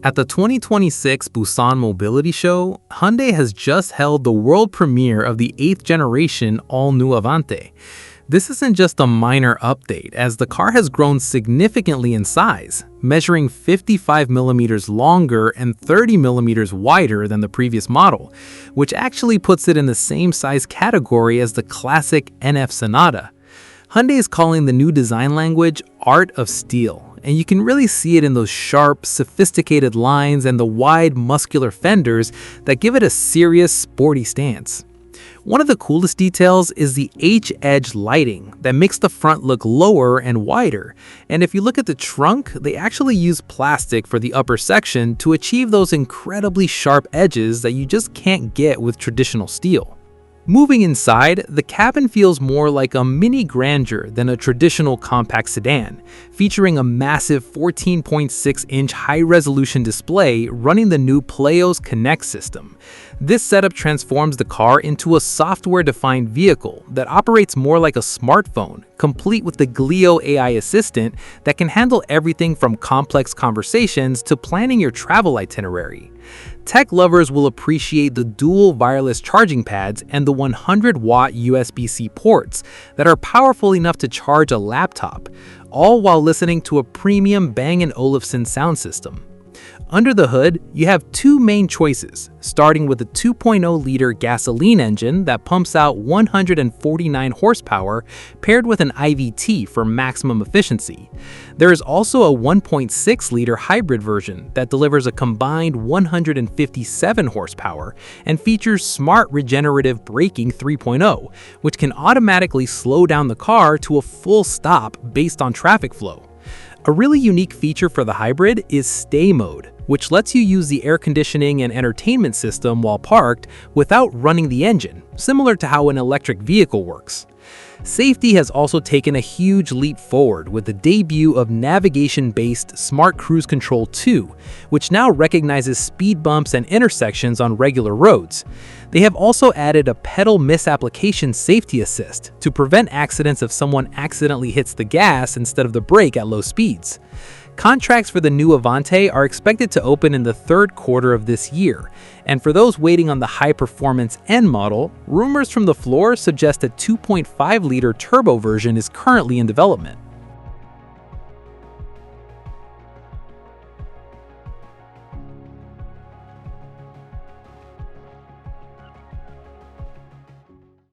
At the 2026 Busan Mobility Show, Hyundai has just held the world premiere of the 8th generation all-new Avante. This isn't just a minor update, as the car has grown significantly in size, measuring 55 millimeters longer and 30 millimeters wider than the previous model, which actually puts it in the same size category as the classic NF Sonata. Hyundai is calling the new design language Art of Steel, and you can really see it in those sharp, sophisticated lines and the wide, muscular fenders that give it a serious, sporty stance. One of the coolest details is the H-edge lighting that makes the front look lower and wider, and if you look at the trunk, they actually use plastic for the upper section to achieve those incredibly sharp edges that you just can't get with traditional steel. Moving inside, the cabin feels more like a mini Grandeur than a traditional compact sedan, featuring a massive 14.6-inch high-resolution display running the new Pleos Connect system. This setup transforms the car into a software-defined vehicle that operates more like a smartphone, complete with the Gleo AI assistant that can handle everything from complex conversations to planning your travel itinerary. Tech lovers will appreciate the dual wireless charging pads and the 100-watt USB-C ports that are powerful enough to charge a laptop, all while listening to a premium Bang & Olufsen sound system. Under the hood, you have two main choices, starting with a 2.0-liter gasoline engine that pumps out 149 horsepower paired with an IVT for maximum efficiency. There is also a 1.6-liter hybrid version that delivers a combined 157 horsepower and features smart regenerative braking 3.0, which can automatically slow down the car to a full stop based on traffic flow. A really unique feature for the hybrid is Stay Mode, which lets you use the air conditioning and entertainment system while parked without running the engine, similar to how an electric vehicle works. Safety has also taken a huge leap forward with the debut of navigation-based Smart Cruise Control 2, which now recognizes speed bumps and intersections on regular roads. They have also added a pedal misapplication safety assist to prevent accidents if someone accidentally hits the gas instead of the brake at low speeds. Contracts for the new Avante are expected to open in the third quarter of this year, and for those waiting on the high-performance N model, rumors from the floor suggest a 2.5-liter turbo version is currently in development.